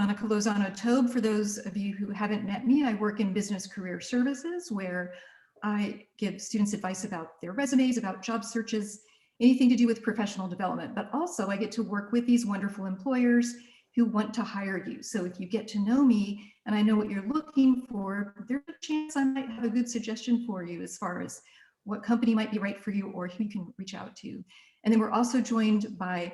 Monica Lozano-Tobe. For those of you who haven't met me, I work in business career services where I give students advice about their resumes, about job searches, anything to do with professional development, but also I get to work with these wonderful employers who want to hire you. So if you get to know me and I know what you're looking for, there's a chance I might have a good suggestion for you as far as what company might be right for you or who you can reach out to. And then we're also joined by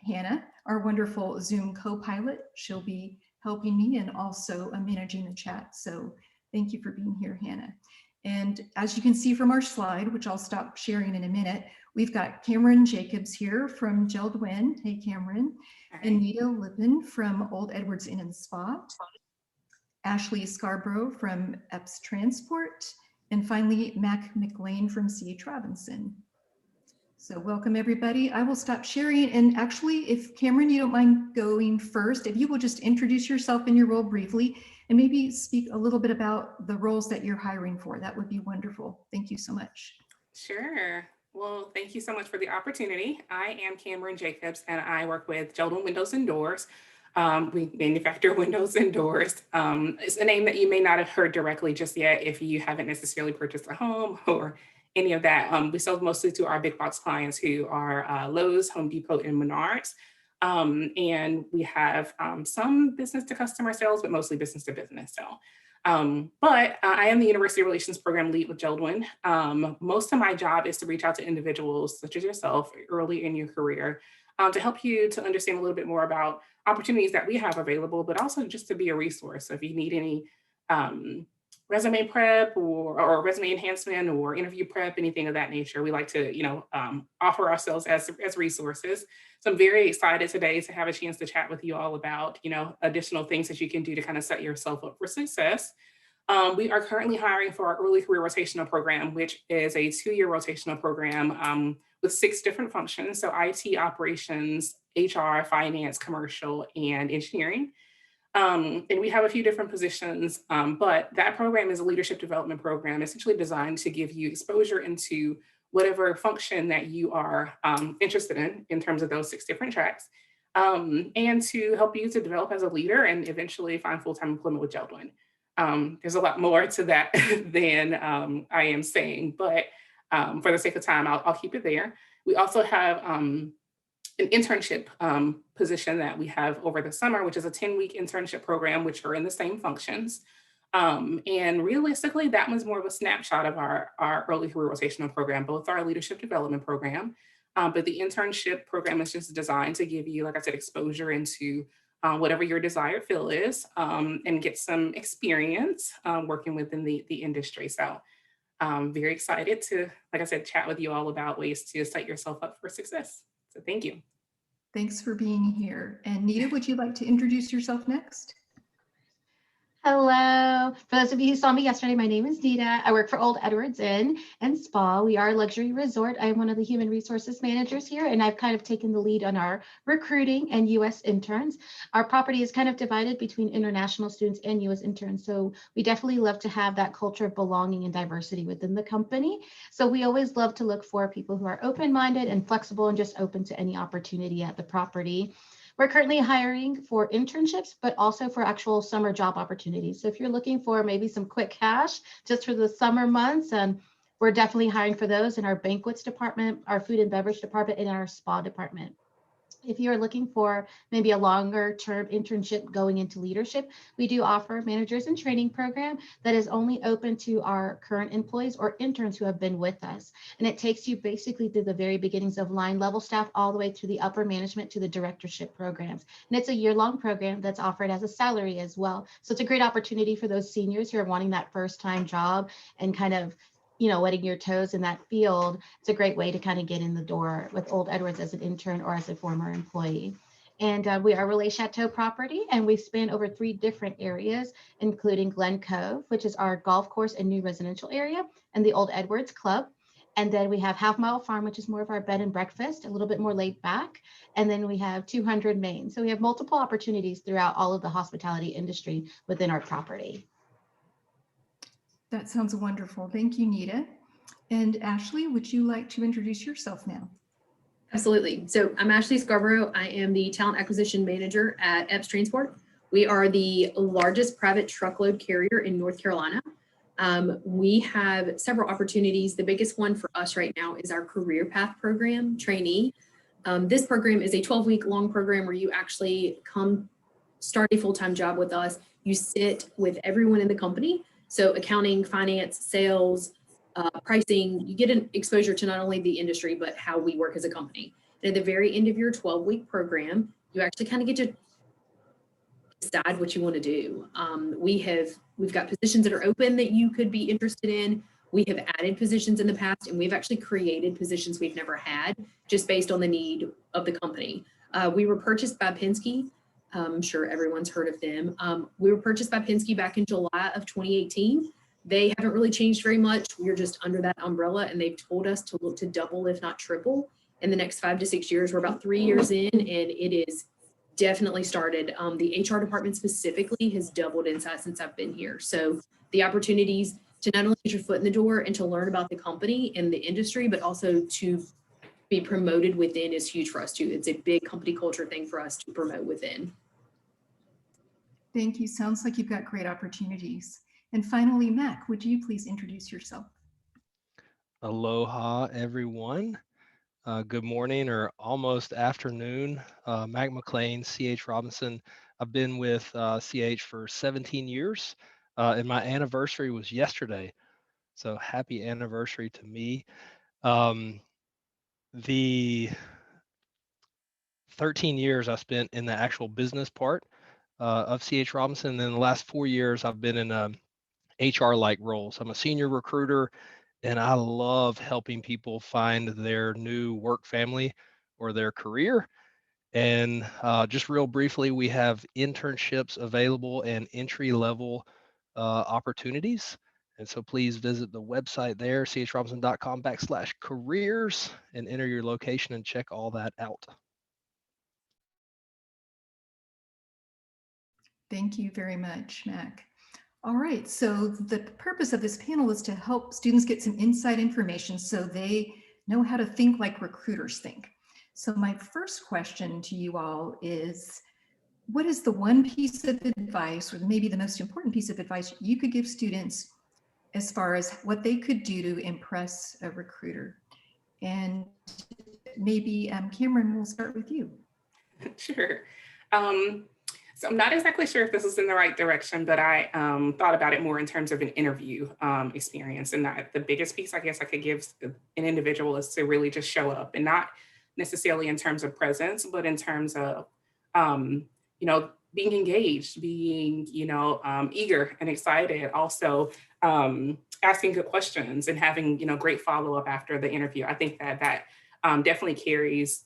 Hannah, our wonderful Zoom co-pilot. She'll be helping me and also managing the chat. So thank you for being here, Hannah. And as you can see from our slide, which I'll stop sharing in a minute, we've got Cammeron Jacobs here from JELD-WEN. Hey, Cammeron. Hi. And Nita Lipan from Old Edwards Inn and Spa. Ashley Scarborough from EPES Transport. And finally, McLain from C.H. Robinson. So welcome everybody. I will stop sharing. And actually, if Cammeron, you don't mind going first, if you will just introduce yourself and your role briefly, and maybe speak a little bit about the roles that you're hiring for, that would be wonderful. Thank you so much. Sure. Well, thank you so much for the opportunity. I am Cammeron Jacobs, and I work with JELD-WEN Windows and Doors. We manufacture windows and doors. It's a name that you may not have heard directly just yet if you haven't necessarily purchased a home or any of that. We sell mostly to our big box clients who are Lowe's, Home Depot, and Menards. And we have some business to customer sales, but mostly business to business. So, but I am the University Relations Program lead with JELD-WEN. Most of my job is to reach out to individuals such as yourself early in your career to help you to understand a little bit more about opportunities that we have available, but also just to be a resource. So if you need any resume prep or resume enhancement or interview prep, anything of that nature, we like to, offer ourselves as resources. So I'm very excited today to have a chance to chat with you all about, additional things that you can do to kind of set yourself up for success. We are currently hiring for our early career rotational program, which is a 2-year rotational program with 6 different functions. So IT, operations, HR, finance, commercial, and engineering. And we have a few different positions, but that program is a leadership development program, essentially designed to give you exposure into whatever function that you are interested in terms of those 6 different tracks, and to help you to develop as a leader and eventually find full-time employment with JELD-WEN. There's a lot more to that than I am saying, but for the sake of time, I'll keep it there. We also have an internship position that we have over the summer, which is a 10-week internship program, which are in the same functions. And realistically, that one's more of a snapshot of our early career rotational program, both our leadership development program, but the internship program is just designed to give you, like I said, exposure into whatever your desired field is, and get some experience working within the industry. So I'm very excited to, like I said, chat with you all about ways to set yourself up for success. So thank you. Thanks for being here. And Nita, would you like to introduce yourself next? Hello. For those of you who saw me yesterday, my name is Nita. I work for Old Edwards Inn and Spa. We are a luxury resort. I am one of the human resources managers here, and I've kind of taken the lead on our recruiting and U.S. interns. Our property is kind of divided between international students and U.S. interns, so we definitely love to have that culture of belonging and diversity within the company. So we always love to look for people who are open-minded and flexible and just open to any opportunity at the property. We're currently hiring for internships, but also for actual summer job opportunities. So if you're looking for maybe some quick cash just for the summer months, we're definitely hiring for those in our banquets department, our food and beverage department, and our spa department. If you're looking for maybe a longer term internship going into leadership, we do offer managers in training program that is only open to our current employees or interns who have been with us. And it takes you basically through the very beginnings of line level staff all the way through the upper management to the directorship programs. And it's a year-long program that's offered as a salary as well. So it's a great opportunity for those seniors who are wanting that first time job and kind of wetting your toes in that field. It's a great way to kind of get in the door with Old Edwards as an intern or as a former employee. And we are Relais Chateau property, and we span over 3 different areas, including Glen Cove, which is our golf course and new residential area, and the Old Edwards Club. And then we have Half Mile Farm, which is more of our bed and breakfast, a little bit more laid back. And then we have 200 Main. So we have multiple opportunities throughout all of the hospitality industry within our property. That sounds wonderful. Thank you, Nita. And Ashley, would you like to introduce yourself now? Absolutely. So I'm Ashley Scarborough. I am the Talent Acquisition Manager at EPES Transport. We are the largest private truckload carrier in North Carolina. We have several opportunities. The biggest one for us right now is our career path program, Trainee. This program is a 12-week long program where you actually come start a full-time job with us. You sit with everyone in the company. So accounting, finance, sales, pricing, you get an exposure to not only the industry, but how we work as a company. And at the very end of your 12-week program, you actually kind of get to decide what you want to do. We've got positions that are open that you could be interested in. We have added positions in the past, and we've actually created positions we've never had just based on the need of the company. We were purchased by Penske. I'm sure everyone's heard of them. We were purchased by Penske back in July of 2018. They haven't really changed very much. We're just under that umbrella, and they've told us to look to double, if not triple, in the next 5 to 6 years. We're about 3 years in, and it is definitely started. The HR department specifically has doubled in size since I've been here. So the opportunities to not only get your foot in the door and to learn about the company and the industry, but also to be promoted within is huge for us too. It's a big company culture thing for us to promote within. Thank you. Sounds like you've got great opportunities. And finally, Mac, would you please introduce yourself? Aloha, everyone. Good morning or almost afternoon. Mac McLain, CH Robinson. I've been with CH for 17 years, and my anniversary was yesterday. So happy anniversary to me. The 13 years I spent in the actual business part of CH Robinson. And then the last 4 years, I've been in HR-like roles. I'm a senior recruiter, and I love helping people find their new work family or their career. And just real briefly, we have internships available and entry-level opportunities. And so please visit the website there, chrobinson.com/careers, and enter your location and check all that out. Thank you very much, Mac. All right, so the purpose of this panel is to help students get some inside information so they know how to think like recruiters think. So my first question to you all is, what is the one piece of advice, or maybe the most important piece of advice you could give students as far as what they could do to impress a recruiter? And maybe Cammeron, we'll start with you. Sure. So I'm not exactly sure if this is in the right direction, but I thought about it more in terms of an interview experience. And the biggest piece I guess I could give an individual is to really just show up, and not necessarily in terms of presence, but in terms of, being engaged, being, eager and excited, also asking good questions and having, great follow-up after the interview. I think that definitely carries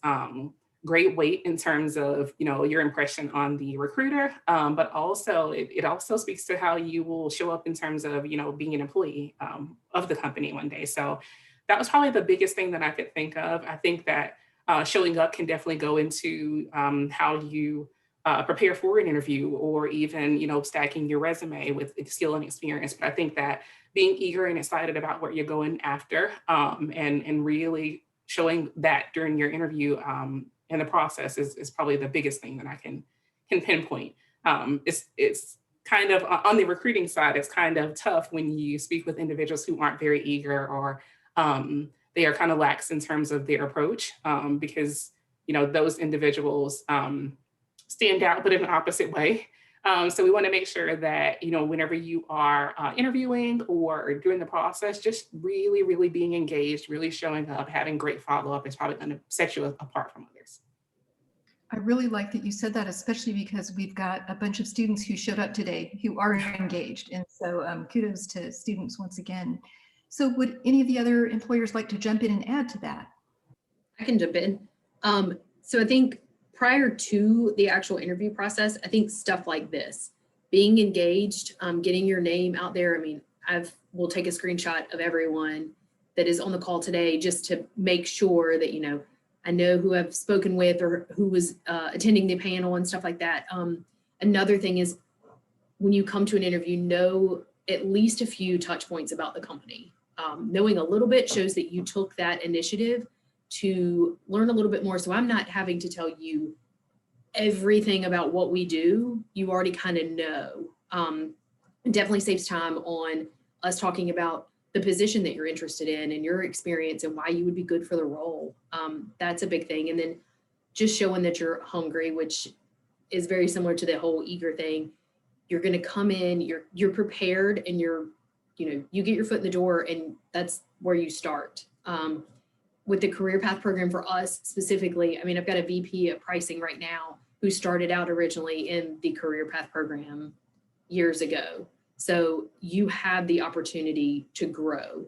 great weight in terms of, your impression on the recruiter, but also it also speaks to how you will show up in terms of, being an employee of the company one day. So that was probably the biggest thing that I could think of. I think that showing up can definitely go into how you prepare for an interview, or even, stacking your resume with skill and experience. But I think that being eager and excited about what you're going after, and really showing that during your interview in the process is probably the biggest thing that I can pinpoint. It's kind of on the recruiting side, it's kind of tough when you speak with individuals who aren't very eager, or they are kind of lax in terms of their approach, because those individuals stand out, but in an opposite way. So we want to make sure that, whenever you are interviewing or during the process, just really, really being engaged, really showing up, having great follow-up is probably going to set you apart from others. I really like that you said that, especially because we've got a bunch of students who showed up today who are engaged. And so kudos to students once again. So would any of the other employers like to jump in and add to that? I can jump in. So I think prior to the actual interview process, I think stuff like this, being engaged, getting your name out there. I mean, we'll take a screenshot of everyone that is on the call today just to make sure that, I know who I've spoken with or who was attending the panel and stuff like that. Another thing is, when you come to an interview, know at least a few touch points about the company. Knowing a little bit shows that you took that initiative to learn a little bit more. So I'm not having to tell you everything about what we do, you already kind of know. It definitely saves time on us talking about the position that you're interested in and your experience and why you would be good for the role. That's a big thing. And then just showing that you're hungry, which is very similar to the whole eager thing. You're going to come in, you're prepared, and you get your foot in the door, and that's where you start. With the career path program for us specifically, I mean, I've got a VP of pricing right now who started out originally in the career path program years ago. So you have the opportunity to grow.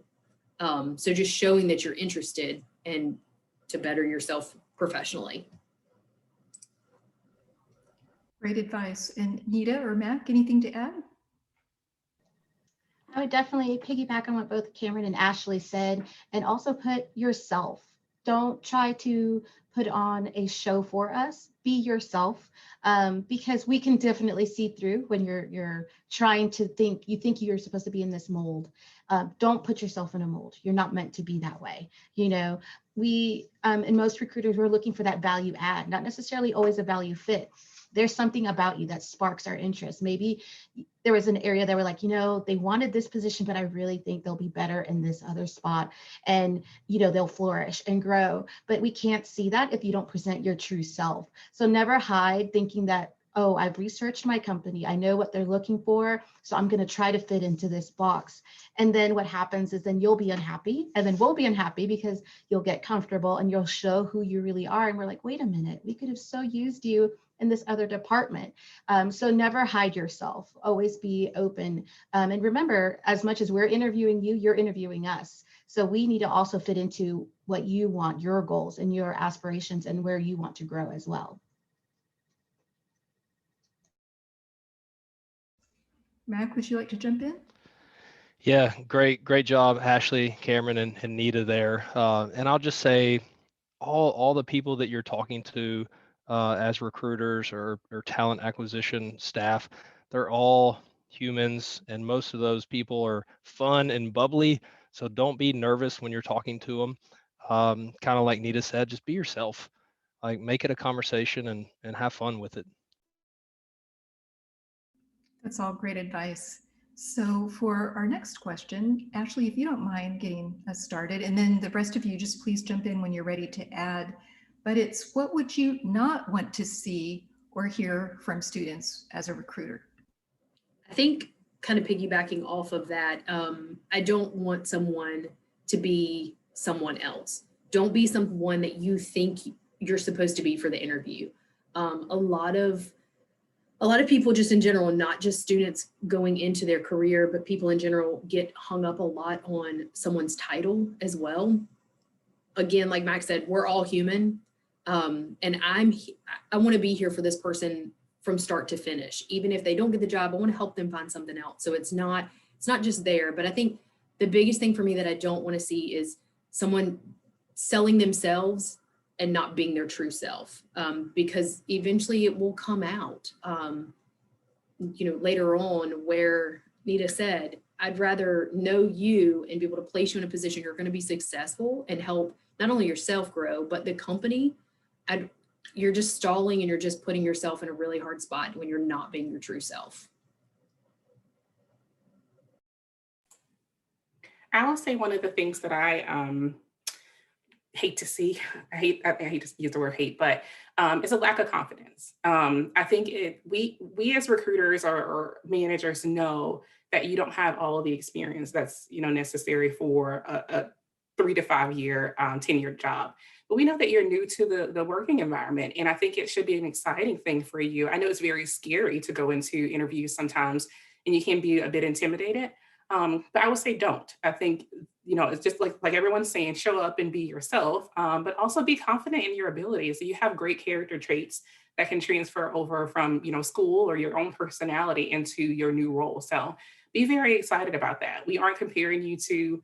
So just showing that you're interested and to better yourself professionally. Great advice. And Nita or Mac, anything to add? I would definitely piggyback on what both Cameron and Ashley said, and also put yourself. Don't try to put on a show for us. Be yourself, because we can definitely see through when you're trying to think you're supposed to be in this mold. Don't put yourself in a mold. You're not meant to be that way. We and most recruiters, we're looking for that value add, not necessarily always a value fit. There's something about you that sparks our interest. Maybe there was an area that we're like, they wanted this position, but I really think they'll be better in this other spot, and they'll flourish and grow. But we can't see that if you don't present your true self. So never hide thinking that, oh, I've researched my company, I know what they're looking for, so I'm going to try to fit into this box. And then what happens is then you'll be unhappy, and then we'll be unhappy because you'll get comfortable and you'll show who you really are. And we're like, wait a minute, we could have so used you in this other department. So never hide yourself, always be open. And remember, as much as we're interviewing you, you're interviewing us. So we need to also fit into what you want, your goals and your aspirations, and where you want to grow as well. Mac, would you like to jump in? Yeah, great job, Ashley, Cameron, and Nita there. And I'll just say, all the people that you're talking to as recruiters or talent acquisition staff, they're all humans, and most of those people are fun and bubbly. So don't be nervous when you're talking to them. Kind of like Nita said, just be yourself. Like, make it a conversation and have fun with it. That's all great advice. So for our next question, Ashley, if you don't mind getting us started, and then the rest of you, just please jump in when you're ready to add. But it's, what would you not want to see or hear from students as a recruiter? I think kind of piggybacking off of that, I don't want someone to be someone else. Don't be someone that you think you're supposed to be for the interview. A lot of people just in general, not just students going into their career, but people in general get hung up a lot on someone's title as well. Again, like Max said, we're all human. And I want to be here for this person from start to finish. Even if they don't get the job, I want to help them find something else. So it's not just there, but I think the biggest thing for me that I don't want to see is someone selling themselves and not being their true self, because eventually it will come out, later on, where Nita said, I'd rather know you and be able to place you in a position you're going to be successful and help not only yourself grow, but the company. You're just stalling and you're just putting yourself in a really hard spot when you're not being your true self. I will say one of the things that I hate to see, I hate to use the word hate, but it's a lack of confidence. I think we as recruiters or managers know that you don't have all of the experience that's necessary for a 3 to 5 year tenured job. But we know that you're new to the working environment. And I think it should be an exciting thing for you. I know it's very scary to go into interviews sometimes, and you can be a bit intimidated. But I would say don't. I think, it's just like everyone's saying, show up and be yourself, but also be confident in your abilities. So you have great character traits that can transfer over from, school or your own personality into your new role. So be very excited about that. We aren't comparing you to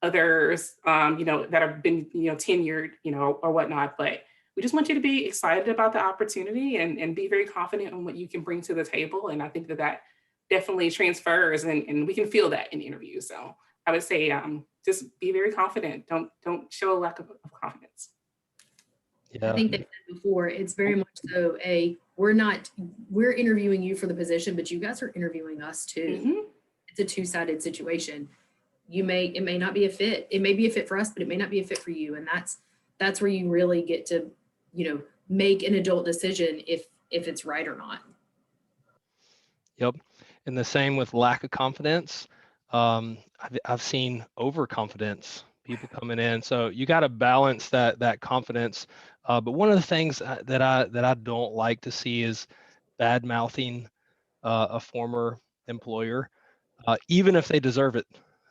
others, that have been, tenured, or whatnot, but we just want you to be excited about the opportunity and be very confident in what you can bring to the table. And I think that definitely transfers, and we can feel that in interviews. So I would say, just be very confident. Don't show a lack of confidence. I Yeah. think they said before, it's very much so we're interviewing you for the position, but you guys are interviewing us too. Mhm. It's a two-sided situation. It may not be a fit. It may be a fit for us, but it may not be a fit for you. And that's where you really get to, make an adult decision if it's right or not. Yep. And the same with lack of confidence. I've seen overconfidence, people coming in. So you got to balance that confidence. But one of the things that I don't like to see is bad mouthing a former employer, even if they deserve it.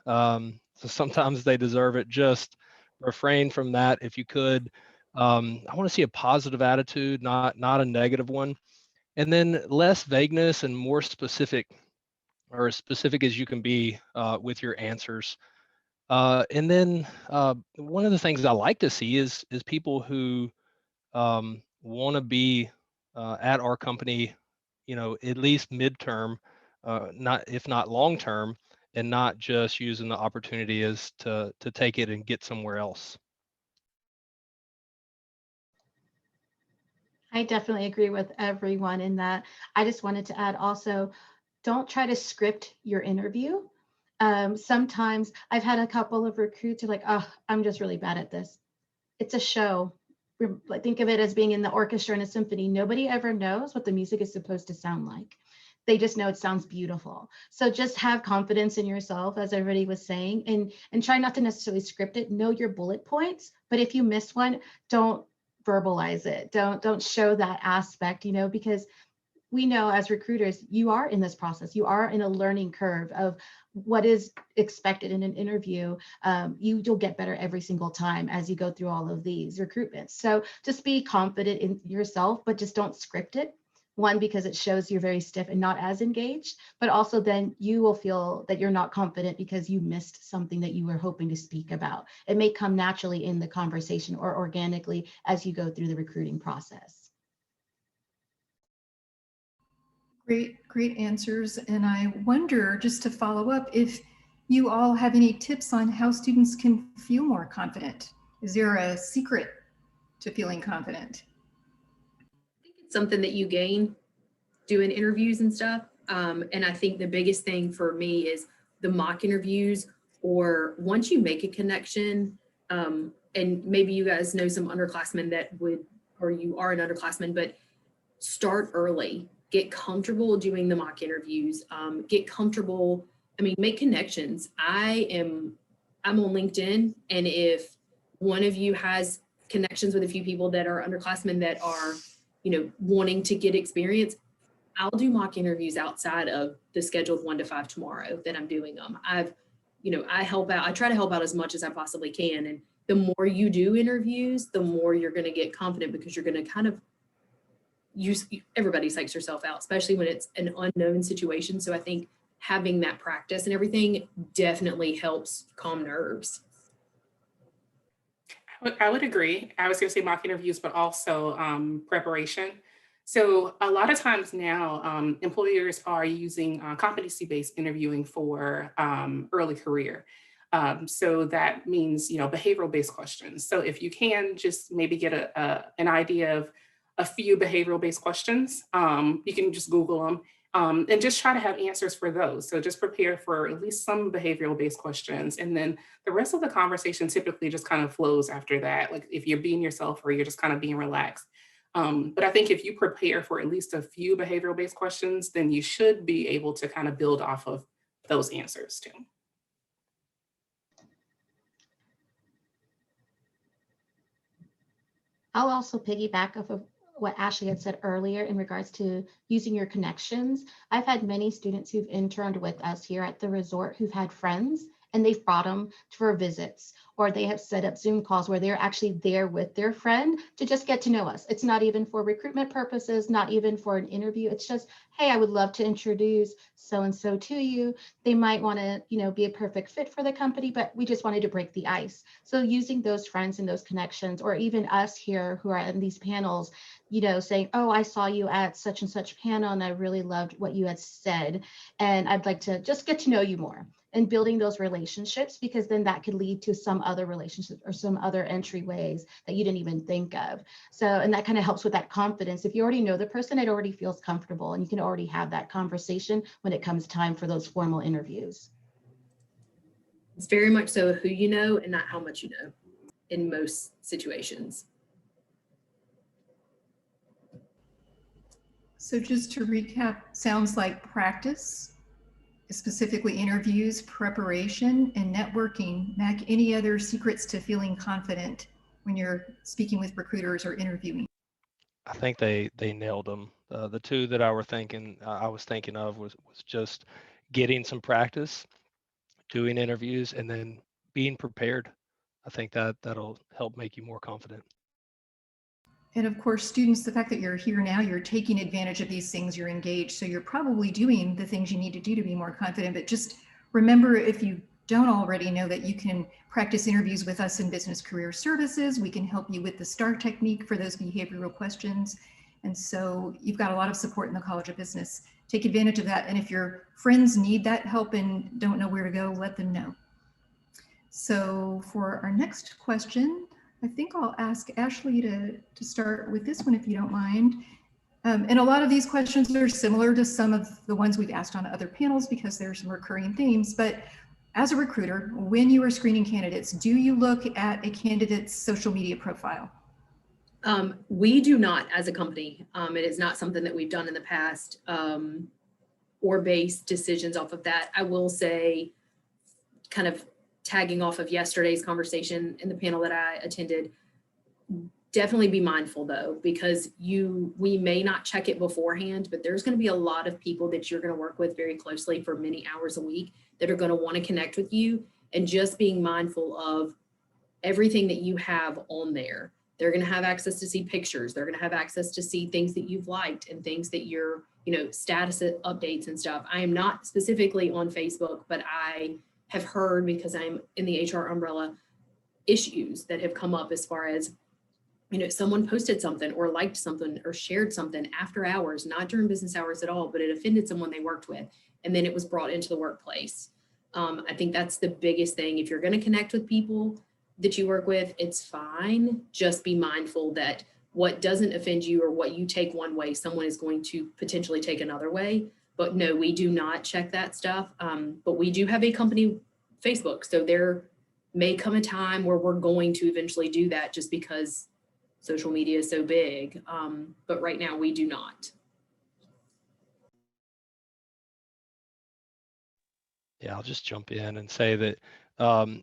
So sometimes they deserve it. Just refrain from that if you could. I want to see a positive attitude, not a negative one. And then less vagueness and more specific, or as specific as you can be with your answers. And then one of the things I like to see is people who want to be at our company, at least midterm, not if not long term, and not just using the opportunity as to take it and get somewhere else. I definitely agree with everyone in that. I just wanted to add also, don't try to script your interview. Sometimes I've had a couple of recruits who are like, oh, I'm just really bad at this. It's a show. Think of it as being in the orchestra in a symphony. Nobody ever knows what the music is supposed to sound like. They just know it sounds beautiful. So just have confidence in yourself, as everybody was saying, and try not to necessarily script it. Know your bullet points, but if you miss one, don't verbalize it. Don't show that aspect, because we know as recruiters, you are in this process. You are in a learning curve of what is expected in an interview. You'll get better every single time as you go through all of these recruitments. So just be confident in yourself, but just don't script it. One, because it shows you're very stiff and not as engaged, but also then you will feel that you're not confident because you missed something that you were hoping to speak about. It may come naturally in the conversation or organically as you go through the recruiting process. Great answers. And I wonder, just to follow up, if you all have any tips on how students can feel more confident. Is there a secret to feeling confident? I think it's something that you gain doing interviews and stuff. And I think the biggest thing for me is the mock interviews, or once you make a connection, and maybe you guys know some underclassmen that would, or you are an underclassman, but start early, get comfortable doing the mock interviews, get comfortable. Make connections. I'm on LinkedIn, and if one of you has connections with a few people that are underclassmen that are, wanting to get experience, I'll do mock interviews outside of the scheduled 1 to 5 tomorrow that I'm doing them. I help out. I try to help out as much as I possibly can. And the more you do interviews, the more you're going to get confident, because you're going to kind of everybody psychs yourself out, especially when it's an unknown situation. So I think having that practice and everything definitely helps calm nerves. I would agree. I was going to say mock interviews, but also preparation. So a lot of times now, employers are using competency-based interviewing for early career. So that means, behavioral-based questions. So if you can just maybe get an idea of a few behavioral-based questions, you can just Google them. And just try to have answers for those. So just prepare for at least some behavioral-based questions. And then the rest of the conversation typically just kind of flows after that. Like if you're being yourself or you're just kind of being relaxed. But I think if you prepare for at least a few behavioral-based questions, then you should be able to kind of build off of those answers too. I'll also piggyback off of what Ashley had said earlier in regards to using your connections. I've had many students who've interned with us here at the resort who've had friends, and they've brought them for visits, or they have set up Zoom calls where they're actually there with their friend to just get to know us. It's not even for recruitment purposes, not even for an interview. It's just, hey, I would love to introduce so-and-so to you. They might want to, be a perfect fit for the company, but we just wanted to break the ice. So using those friends and those connections, or even us here who are in these panels, saying, oh, I saw you at such and such panel and I really loved what you had said. And I'd like to just get to know you more, and building those relationships, because then that could lead to some other relationships or some other entryways that you didn't even think of. So, and that kind of helps with that confidence. If you already know the person, it already feels comfortable and you can already have that conversation when it comes time for those formal interviews. It's very much so who you know and not how much you know in most situations. So just to recap, sounds like practice, specifically interviews, preparation, and networking. Mac, any other secrets to feeling confident when you're speaking with recruiters or interviewing? I think they nailed them. The two that I was thinking of was just getting some practice, doing interviews, and then being prepared. I think that'll help make you more confident. And of course, students, the fact that you're here now, you're taking advantage of these things, you're engaged, so you're probably doing the things you need to do to be more confident. But just remember, if you don't already know, that you can practice interviews with us in Business Career Services. We can help you with the STAR technique for those behavioral questions. And so you've got a lot of support in the College of Business. Take advantage of that. And if your friends need that help and don't know where to go, let them know. So for our next question, I think I'll ask Ashley to start with this one, if you don't mind. And a lot of these questions are similar to some of the ones we've asked on other panels because there's some recurring themes. But as a recruiter, when you are screening candidates, do you look at a candidate's social media profile? We do not as a company. It is not something that we've done in the past or base decisions off of that. I will say, kind of tagging off of yesterday's conversation in the panel that I attended, definitely be mindful though, because we may not check it beforehand, but there's going to be a lot of people that you're going to work with very closely for many hours a week that are going to want to connect with you, and just being mindful of everything that you have on there. They're going to have access to see pictures. They're going to have access to see things that you've liked and things that you're, status updates and stuff. I am not specifically on Facebook, but I have heard, because I'm in the HR umbrella, issues that have come up as far as, someone posted something or liked something or shared something after hours, not during business hours at all, but it offended someone they worked with. And then it was brought into the workplace. I think that's the biggest thing. If you're going to connect with people that you work with, it's fine. Just be mindful that what doesn't offend you or what you take one way, someone is going to potentially take another way. But no, we do not check that stuff. But we do have a company Facebook. So there may come a time where we're going to eventually do that just because social media is so big. But right now we do not. Yeah, I'll just jump in and say that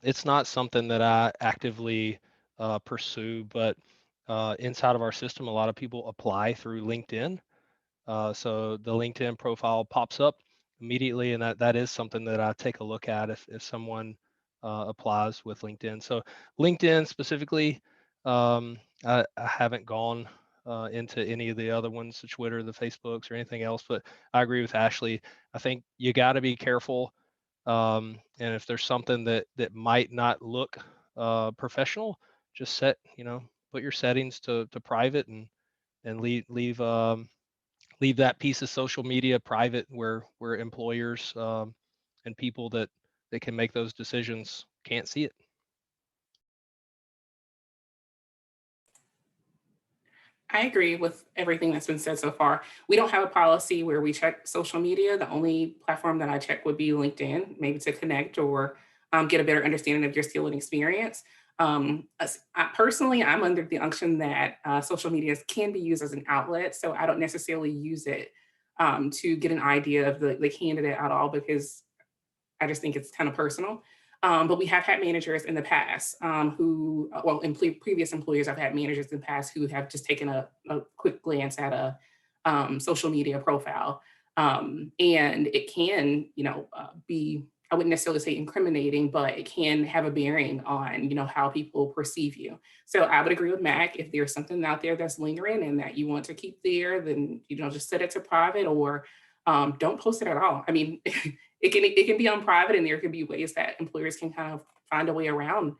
it's not something that I actively pursue, but inside of our system, a lot of people apply through LinkedIn. So the LinkedIn profile pops up immediately, and that is something that I take a look at if someone applies with LinkedIn. So LinkedIn specifically, I haven't gone into any of the other ones, the Twitter, the Facebooks, or anything else, but I agree with Ashley. I think you got to be careful. And if there's something that might not look professional, just put your settings to private and leave that piece of social media private where employers and people that can make those decisions can't see it. I agree with everything that's been said so far. We don't have a policy where we check social media. The only platform that I check would be LinkedIn, maybe to connect or get a better understanding of your skill and experience. Personally, I'm under the unction that social media can be used as an outlet. So I don't necessarily use it to get an idea of the candidate at all, because I just think it's kind of personal. But we have had managers in the past previous employers, I've had managers in the past who have just taken a quick glance at a social media profile. And it can, be, I wouldn't necessarily say incriminating, but it can have a bearing on, how people perceive you. So I would agree with Mac, if there's something out there that's lingering and that you want to keep there, then, just set it to private or don't post it at all. I mean, it can be on private, and there could be ways that employers can kind of find a way around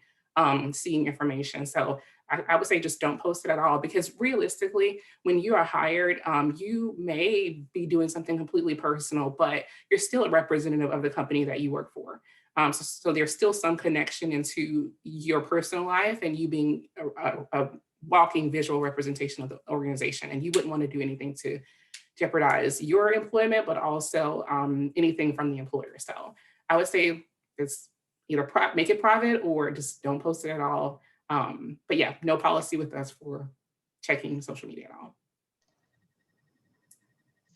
seeing information. So I would say just don't post it at all, because realistically, when you are hired, you may be doing something completely personal, but you're still a representative of the company that you work for. So there's still some connection into your personal life and you being a walking visual representation of the organization. And you wouldn't want to do anything to jeopardize your employment, but also anything from the employer. So I would say it's either make it private or just don't post it at all. But yeah, no policy with us for checking social media at all.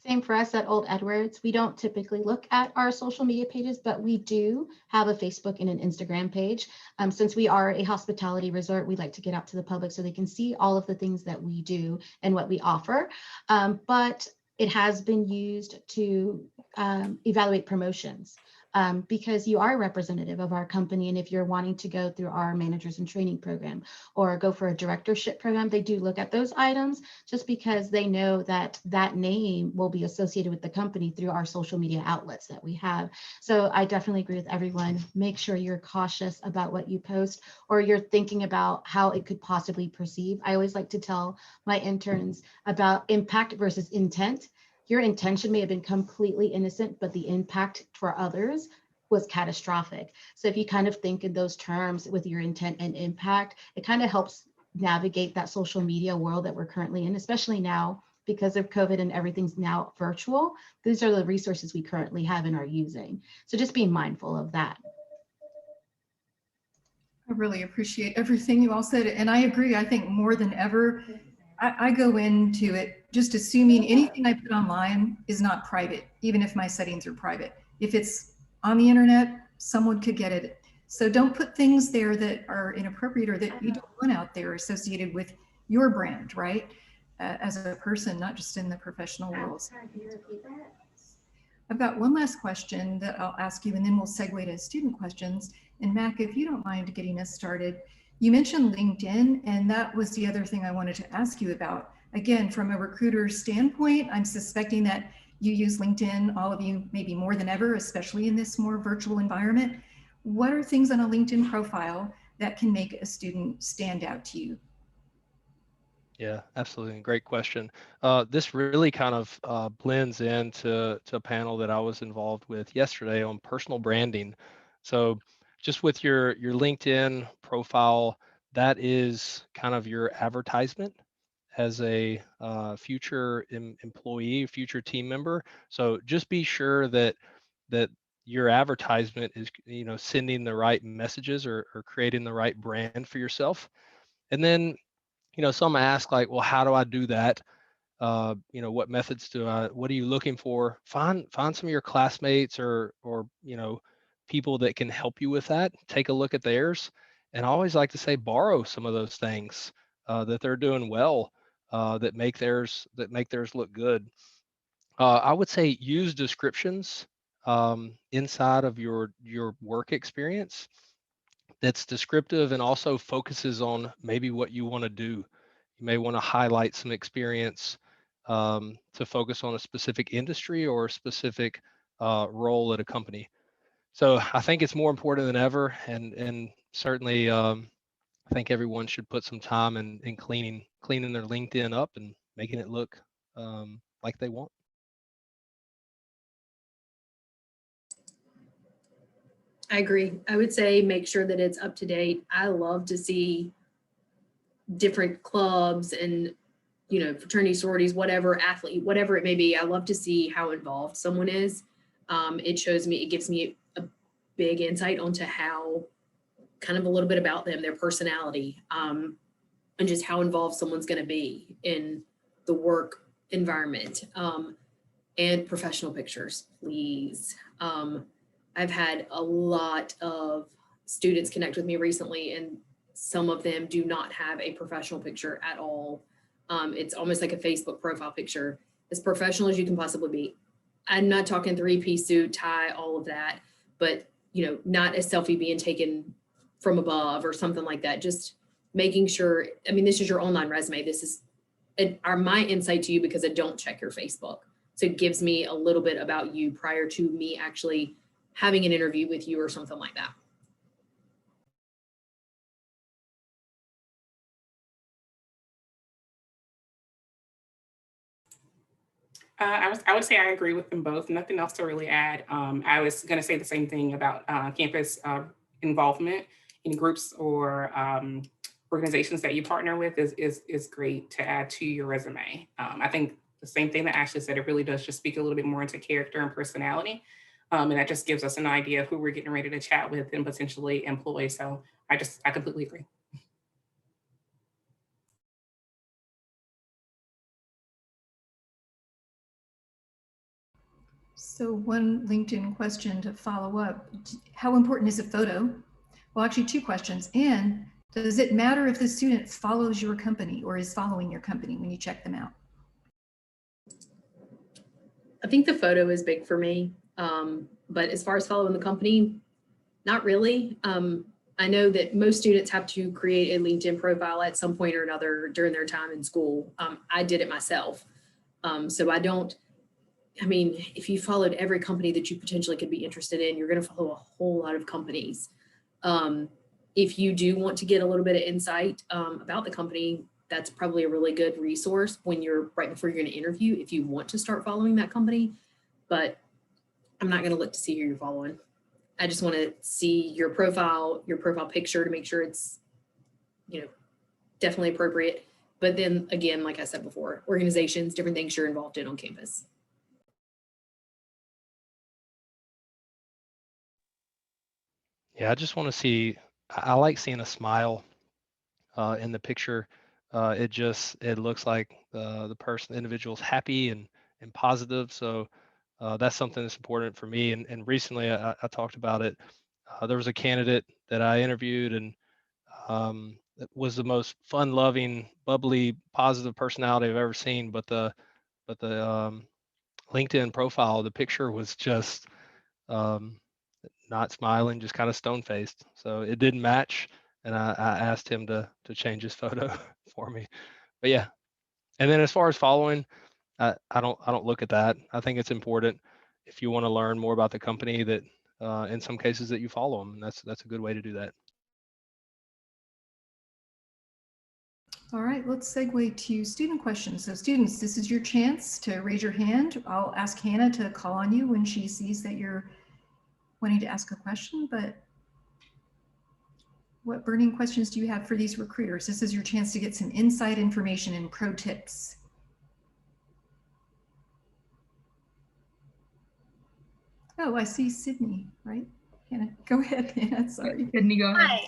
Same for us at Old Edwards. We don't typically look at our social media pages, but we do have a Facebook and an Instagram page. Since we are a hospitality resort, we like to get out to the public so they can see all of the things that we do and what we offer. But it has been used to evaluate promotions. Because you are a representative of our company. And if you're wanting to go through our managers and training program or go for a directorship program, they do look at those items just because they know that that name will be associated with the company through our social media outlets that we have. So I definitely agree with everyone. Make sure you're cautious about what you post or you're thinking about how it could possibly perceive. I always like to tell my interns about impact versus intent. Your intention may have been completely innocent, but the impact for others was catastrophic. So if you kind of think in those terms with your intent and impact, it kind of helps navigate that social media world that we're currently in, especially now because of COVID and everything's now virtual. These are the resources we currently have and are using. So just being mindful of that. I really appreciate everything you all said. And I agree. I think more than ever, I go into it just assuming anything I put online is not private, even if my settings are private. If it's on the internet, someone could get it. So don't put things there that are inappropriate or that you don't want out there associated with your brand, right? As a person, not just in the professional world. I've got one last question that I'll ask you, and then we'll segue to student questions. And Mac, if you don't mind getting us started, you mentioned LinkedIn, and that was the other thing I wanted to ask you about. Again, from a recruiter standpoint, I'm suspecting that you use LinkedIn, all of you, maybe more than ever, especially in this more virtual environment. What are things on a LinkedIn profile that can make a student stand out to you? Yeah, absolutely. Great question. This really kind of blends into a panel that I was involved with yesterday on personal branding. So just with your LinkedIn profile, that is kind of your advertisement as a future employee, future team member. So just be sure that your advertisement is, sending the right messages or creating the right brand for yourself. And then, some ask like, well, how do I do that? What methods what are you looking for? Find some of your classmates or people that can help you with that. Take a look at theirs. And I always like to say, borrow some of those things that they're doing well, that make theirs look good. I would say use descriptions inside of your work experience that's descriptive and also focuses on maybe what you want to do. You may want to highlight some experience to focus on a specific industry or a specific role at a company. So I think it's more important than ever, and certainly I think everyone should put some time in cleaning their LinkedIn up and making it look like they want. I agree. I would say make sure that it's up to date. I love to see different clubs and, fraternity, sororities, whatever, athlete, whatever it may be. I love to see how involved someone is. It gives me a big insight onto how, kind of a little bit about them, their personality, and just how involved someone's going to be in the work environment. And professional pictures, please. I've had a lot of students connect with me recently, and some of them do not have a professional picture at all. It's almost like a Facebook profile picture, as professional as you can possibly be. I'm not talking 3-piece suit, tie, all of that, but not a selfie being taken from above or something like that. Just making sure, this is your online resume. This is my insight to you because I don't check your Facebook. So it gives me a little bit about you prior to me actually having an interview with you or something like that. I would say I agree with them both. Nothing else to really add. I was going to say the same thing about campus involvement in groups or organizations that you partner with is great to add to your resume. I think the same thing that Ashley said, it really does just speak a little bit more into character and personality. And that just gives us an idea of who we're getting ready to chat with and potentially employ. So I completely agree. So one LinkedIn question to follow up. How important is a photo? Well, actually 2 questions. And does it matter if the student follows your company or is following your company when you check them out? I think the photo is big for me. But as far as following the company, not really. I know that most students have to create a LinkedIn profile at some point or another during their time in school. I did it myself. So I mean, if you followed every company that you potentially could be interested in, you're going to follow a whole lot of companies. If you do want to get a little bit of insight about the company, that's probably a really good resource when you're right before you're going to interview, if you want to start following that company. But I'm not going to look to see who you're following. I just want to see your profile picture to make sure it's, definitely appropriate. But then again, like I said before, organizations, different things you're involved in on campus. Yeah, I just want to see, I like seeing a smile in the picture. It looks like the individual's happy and positive. So that's something that's important for me. And recently I talked about it. There was a candidate that I interviewed, and it was the most fun-loving, bubbly, positive personality I've ever seen. But the LinkedIn profile, the picture was just not smiling, just kind of stone-faced. So it didn't match, and I asked him to change his photo for me. But yeah, and then as far as following, I don't look at that. I think it's important if you want to learn more about the company that in some cases that you follow them, and that's a good way to do that. All right, let's segue to student questions. So students, this is your chance to raise your hand. I'll ask Hannah to call on you when she sees that you're wanting to ask a question, but what burning questions do you have for these recruiters? This is your chance to get some inside information and pro tips. Oh, I see Sydney, right? Hannah, go ahead, Hannah, sorry. Sydney, go ahead.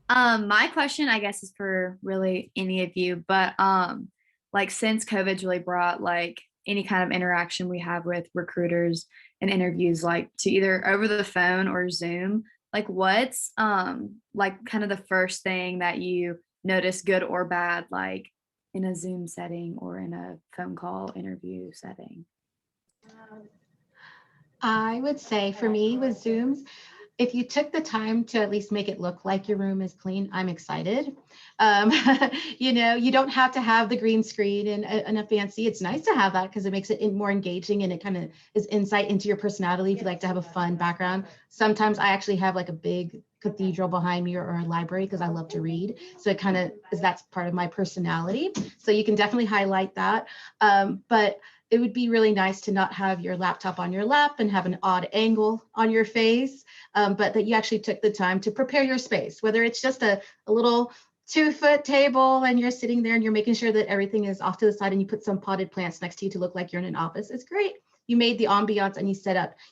Hi. My question, I guess, is for really any of you, but like since COVID's really brought like any kind of interaction we have with recruiters and interviews, like to either over the phone or Zoom, like what's like kind of the first thing that you notice, good or bad, like in a Zoom setting or in a phone call interview setting? I would say for me with Zooms, if you took the time to at least make it look like your room is clean, I'm excited. You don't have to have the green screen and a fancy. It's nice to have that because it makes it more engaging and it kind of is insight into your personality if you like to have a fun background. Sometimes I actually have like a big cathedral behind me or a library because I love to read. So it kind of is, that's part of my personality. So you can definitely highlight that. But it would be really nice to not have your laptop on your lap and have an odd angle on your face, but that you actually took the time to prepare your space, whether it's just a little 2-foot table and you're sitting there and you're making sure that everything is off to the side and you put some potted plants next to you to look like you're in an office. It's great. You made the ambiance and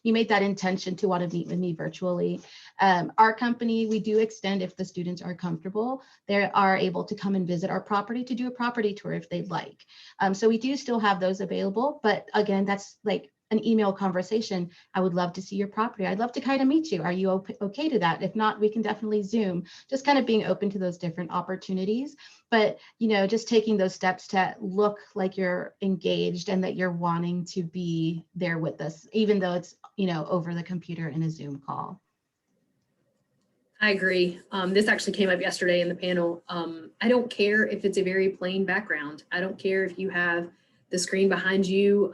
you made that intention to want to meet with me virtually. Our company, we do extend if the students are comfortable, they are able to come and visit our property to do a property tour if they'd like. So we do still have those available, but again, that's like an email conversation. I would love to see your property. I'd love to kind of meet you. Are you okay to that? If not, we can definitely Zoom, just kind of being open to those different opportunities. But, just taking those steps to look like you're engaged and that you're wanting to be there with us, even though it's, over the computer in a Zoom call. I agree. This actually came up yesterday in the panel. I don't care if it's a very plain background. I don't care if you have the screen behind you.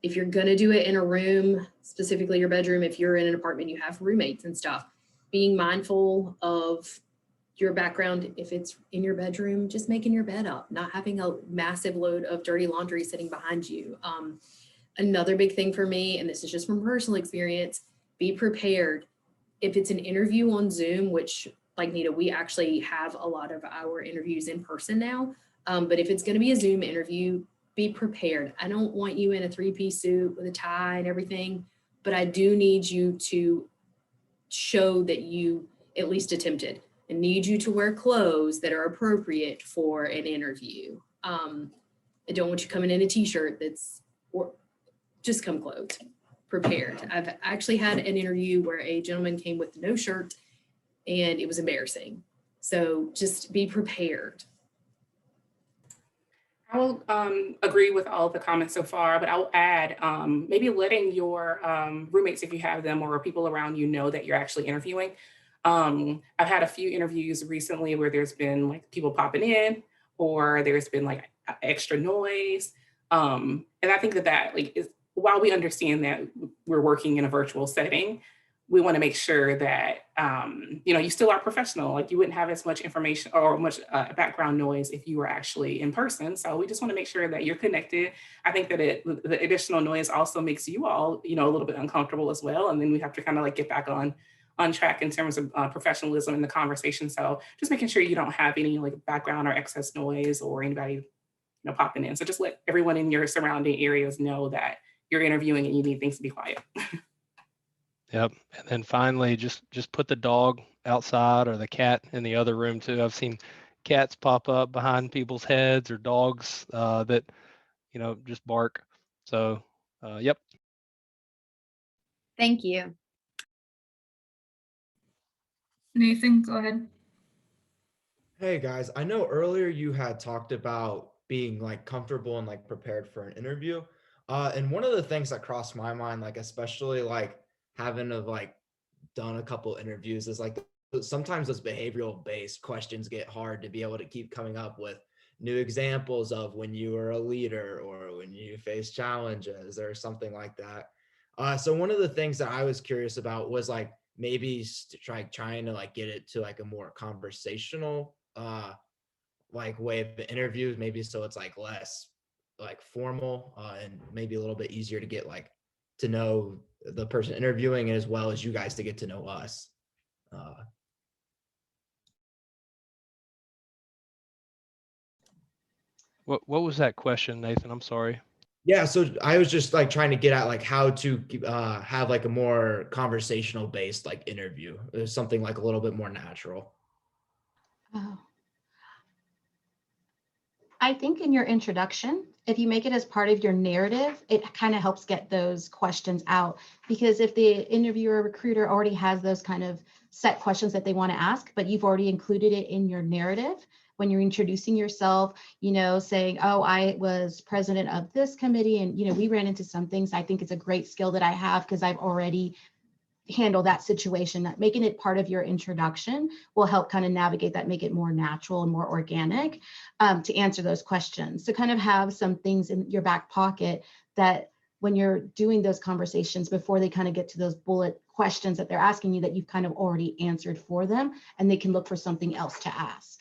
If you're going to do it in a room, specifically your bedroom, if you're in an apartment, you have roommates and stuff, being mindful of your background, if it's in your bedroom, just making your bed up, not having a massive load of dirty laundry sitting behind you. Another big thing for me, and this is just from personal experience, be prepared. If it's an interview on Zoom, which like Nita, we actually have a lot of our interviews in person now. But if it's going to be a Zoom interview, be prepared. I don't want you in a 3-piece suit with a tie and everything, but I do need you to show that you at least attempted. I need you to wear clothes that are appropriate for an interview. I don't want you coming in a t-shirt or just come clothed, prepared. I've actually had an interview where a gentleman came with no shirt and it was embarrassing. So just be prepared. I will agree with all of the comments so far, but I will add maybe letting your roommates, if you have them, or people around you know that you're actually interviewing. I've had a few interviews recently where there's been like people popping in, or there's been like extra noise. And I think that like is, while we understand that we're working in a virtual setting, we want to make sure that you still are professional. Like you wouldn't have as much information or much background noise if you were actually in person. So we just want to make sure that you're connected. I think that the additional noise also makes you all a little bit uncomfortable as well. And then we have to kind of like get back on track in terms of professionalism in the conversation. So just making sure you don't have any like background or excess noise or anybody popping in. So just let everyone in your surrounding areas know that you're interviewing and you need things to be quiet. Yep. And then finally, just put the dog outside or the cat in the other room too. I've seen cats pop up behind people's heads or dogs that, just bark. So, yep. Thank you. Nathan, go ahead. Hey guys, I know earlier you had talked about being like comfortable and like prepared for an interview. And one of the things that crossed my mind, like especially like having of like done a couple interviews, is like sometimes those behavioral based questions get hard to be able to keep coming up with new examples of when you were a leader or when you face challenges or something like that. So one of the things that I was curious about was like maybe trying to like get it to like a more conversational like way of interviews, maybe so it's like less like formal and maybe a little bit easier to get like to know the person interviewing as well as you guys to get to know us. What was that question, Nathan? I'm sorry. Yeah, so I was just like trying to get at like how to have like a more conversational based like interview. There's something like a little bit more natural. Oh. I think in your introduction, if you make it as part of your narrative, it kind of helps get those questions out. Because if the interviewer or recruiter already has those kind of set questions that they want to ask, but you've already included it in your narrative, when you're introducing yourself, saying, oh, I was president of this committee and, we ran into some things. I think it's a great skill that I have because I've already handled that situation. That making it part of your introduction will help kind of navigate that, make it more natural and more organic to answer those questions. So kind of have some things in your back pocket that when you're doing those conversations before they kind of get to those bullet questions that they're asking you, that you've kind of already answered for them and they can look for something else to ask.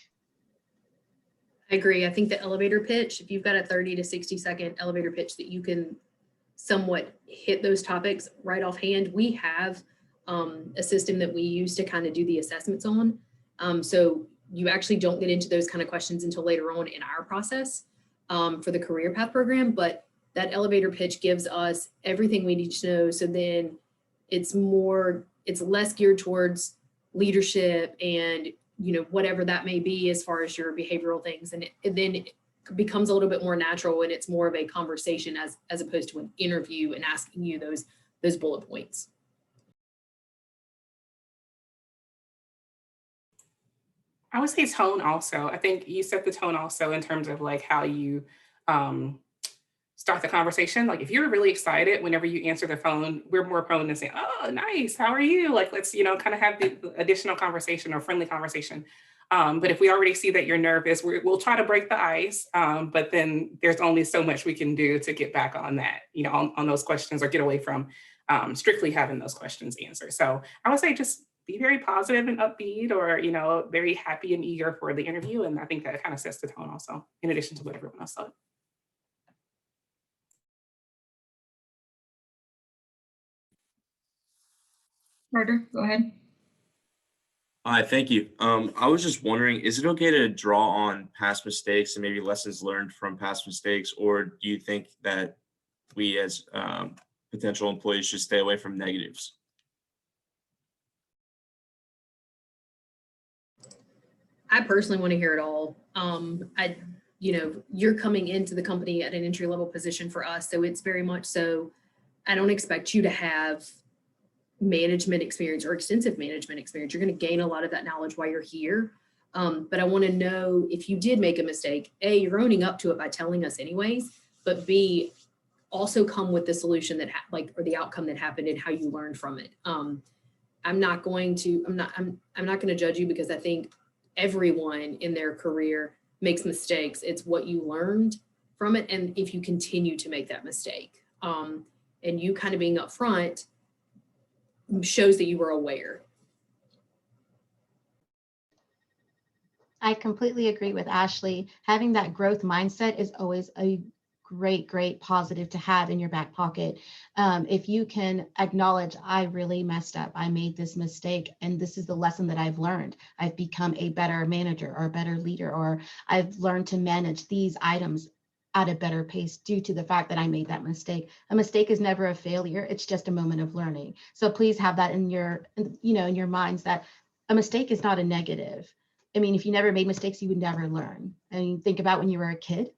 I agree. I think the elevator pitch, if you've got a 30 to 60 second elevator pitch that you can somewhat hit those topics right offhand, we have a system that we use to kind of do the assessments on. So you actually don't get into those kind of questions until later on in our process for the career path program, but that elevator pitch gives us everything we need to know. So then it's less geared towards leadership and whatever that may be as far as your behavioral things. And then it becomes a little bit more natural and it's more of a conversation as opposed to an interview and asking you those bullet points. I would say tone also. I think you set the tone also in terms of like how you start the conversation. Like if you're really excited whenever you answer the phone, we're more prone to say, oh, nice, how are you? Like, let's, kind of have the additional conversation or friendly conversation. But if we already see that you're nervous, we'll try to break the ice. But then there's only so much we can do to get back on that, on those questions or get away from strictly having those questions answered. So I would say just be very positive and upbeat, or, you know, very happy and eager for the interview. And I think that kind of sets the tone also, in addition to what everyone else said. Carter, go ahead. Hi, thank you. I was just wondering, is it okay to draw on past mistakes and maybe lessons learned from past mistakes, or do you think that we as potential employees should stay away from negatives? I personally want to hear it all. You're coming into the company at an entry level position for us, so it's very much so. I don't expect you to have management experience or extensive management experience. You're going to gain a lot of that knowledge while you're here. But I want to know if you did make a mistake, A, you're owning up to it by telling us anyways, but B, also come with the solution that or the outcome that happened and how you learned from it. I'm not going to judge you, because I think everyone in their career makes mistakes. It's what you learned from it, and if you continue to make that mistake. And you kind of being upfront shows that you were aware. I completely agree with Ashley. Having that growth mindset is always a great positive to have in your back pocket. If you can acknowledge, I really messed up, I made this mistake, and this is the lesson that I've learned. I've become a better manager or a better leader, or I've learned to manage these items at a better pace due to the fact that I made that mistake. A mistake is never a failure. It's just a moment of learning. So please have that in your, in your minds, that a mistake is not a negative. I mean, if you never made mistakes, you would never learn. I mean, think about when you were a kid.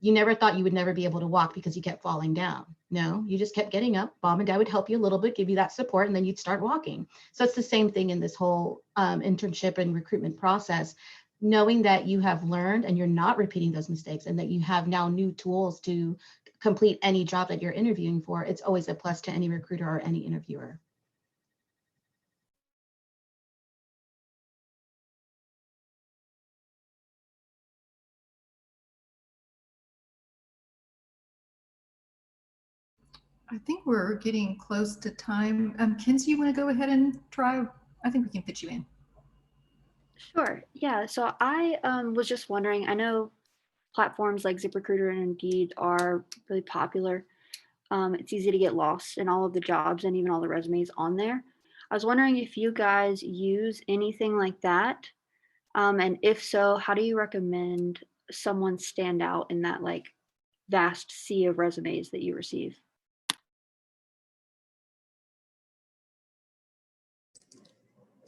You never thought you would never be able to walk because you kept falling down. No, you just kept getting up. Mom and dad would help you a little bit, give you that support, and then you'd start walking. So it's the same thing in this whole internship and recruitment process. Knowing that you have learned and you're not repeating those mistakes, and that you have now new tools to complete any job that you're interviewing for, it's always a plus to any recruiter or any interviewer. I think we're getting close to time. Kinsey, you want to go ahead and try? I think we can fit you in. Sure. Yeah. So I was just wondering, I know platforms like ZipRecruiter and Indeed are really popular. It's easy to get lost in all of the jobs and even all the resumes on there. I was wondering if you guys use anything like that. And if so, how do you recommend someone stand out in that like vast sea of resumes that you receive?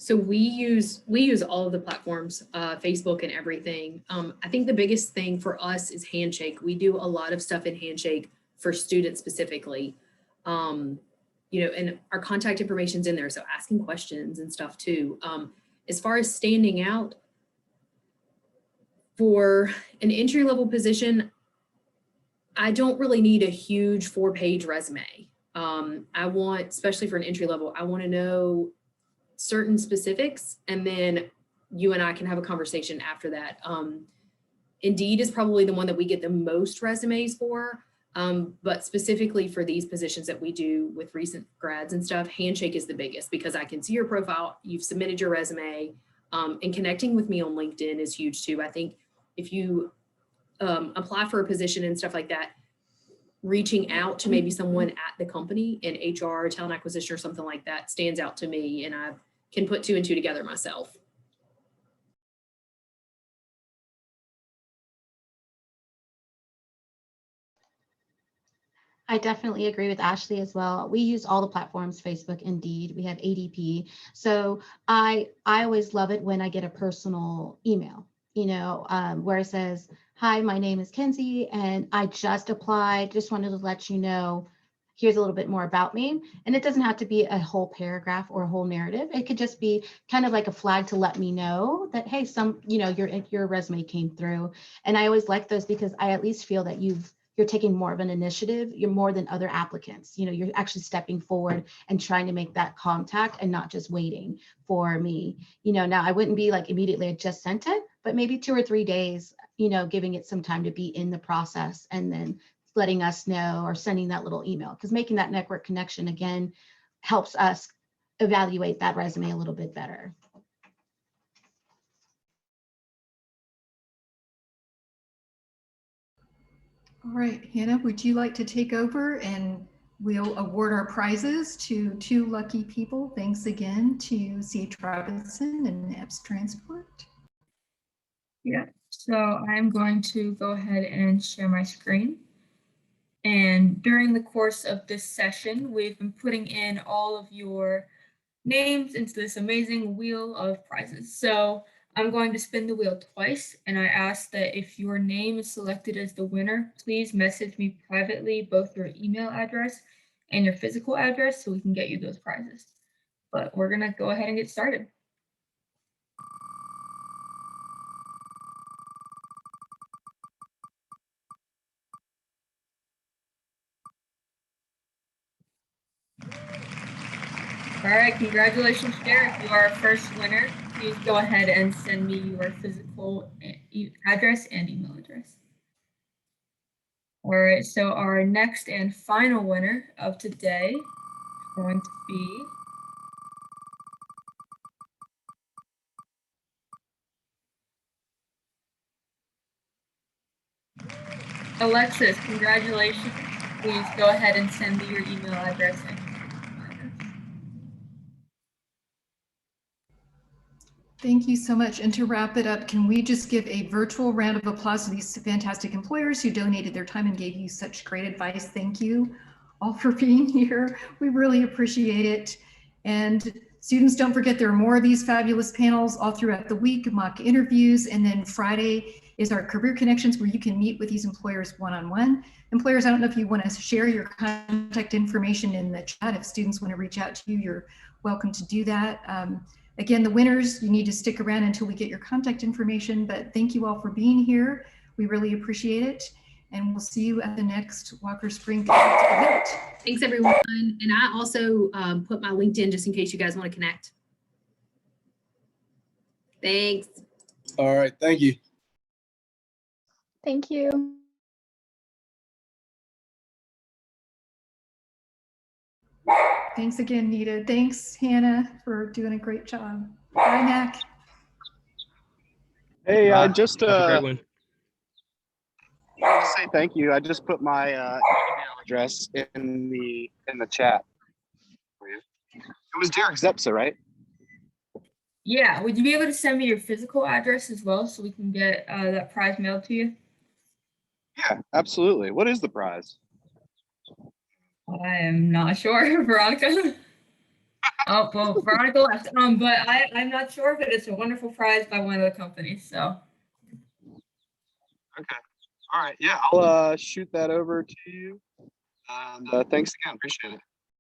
So we use all of the platforms, Facebook and everything. I think the biggest thing for us is Handshake. We do a lot of stuff in Handshake for students specifically. And our contact information's in there, so asking questions and stuff too. As far as standing out, for an entry-level position, I don't really need a huge 4-page resume. I want, especially for an entry level, I want to know certain specifics, and then you and I can have a conversation after that. Indeed is probably the one that we get the most resumes for, but specifically for these positions that we do with recent grads and stuff, Handshake is the biggest, because I can see your profile, you've submitted your resume, and connecting with me on LinkedIn is huge too. I think if you apply for a position and stuff like that, reaching out to maybe someone at the company in HR, talent acquisition, or something like that stands out to me, and I can put 2 and 2 together myself. I definitely agree with Ashley as well. We use all the platforms, Facebook, Indeed, we have ADP. So I always love it when I get a personal email, where it says, hi, my name is Kinsey and I just applied. Just wanted to let you know, here's a little bit more about me. And it doesn't have to be a whole paragraph or a whole narrative. It could just be kind of like a flag to let me know that, hey, your resume came through. And I always like those, because I at least feel that you're taking more of an initiative. You're more than other applicants. You're actually stepping forward and trying to make that contact and not just waiting for me. Now I wouldn't be like immediately, I just sent it, but maybe 2 or 3 days, giving it some time to be in the process, and then letting us know or sending that little email, because making that network connection again helps us evaluate that resume a little bit better. All right, Hannah, would you like to take over and we'll award our prizes to 2 lucky people. Thanks again to C.H. Robinson and EPES Transport. Yeah, so I'm going to go ahead and share my screen. And during the course of this session, we've been putting in all of your names into this amazing wheel of prizes. So I'm going to spin the wheel twice, and I ask that if your name is selected as the winner, please message me privately both your email address and your physical address so we can get you those prizes. But we're gonna go ahead and get started. All right, congratulations, Derek. You are our first winner. Please go ahead and send me your physical address and email address. All right, so our next and final winner of today is going to be Alexis. Congratulations. Please go ahead and send me your email address and Thank you so much. And to wrap it up, can we just give a virtual round of applause to these fantastic employers who donated their time and gave you such great advice? Thank you all for being here. We really appreciate it. And students, don't forget there are more of these fabulous panels all throughout the week, mock interviews, and then Friday is our Career Connections where you can meet with these employers one-on-one. Employers, I don't know if you want to share your contact information in the chat. If students want to reach out to you, you're welcome to do that. Again, the winners, you need to stick around until we get your contact information, but thank you all for being here. We really appreciate it. And we'll see you at the next Walker Spring event. Thanks, everyone. And I also put my LinkedIn just in case you guys want to connect. Thanks. All right. Thank you. Thank you. Thanks again, Nita. Thanks, Hannah, for doing a great job. Bye, Mac. Hey, I just Have a great one. wanted to say thank you. I just put my email address in the chat for you. It was Derek Zepsa, right? yeah, would you be able to send me your physical address as well so we can get that prize mailed to you? Yeah, absolutely. What is the prize? I am not sure, Veronica. Oh, well, Veronica left. But I'm not sure, but it's a wonderful prize by one of the companies. So. Okay. All right. Yeah, I'll shoot that over to you. And thanks again. Appreciate it.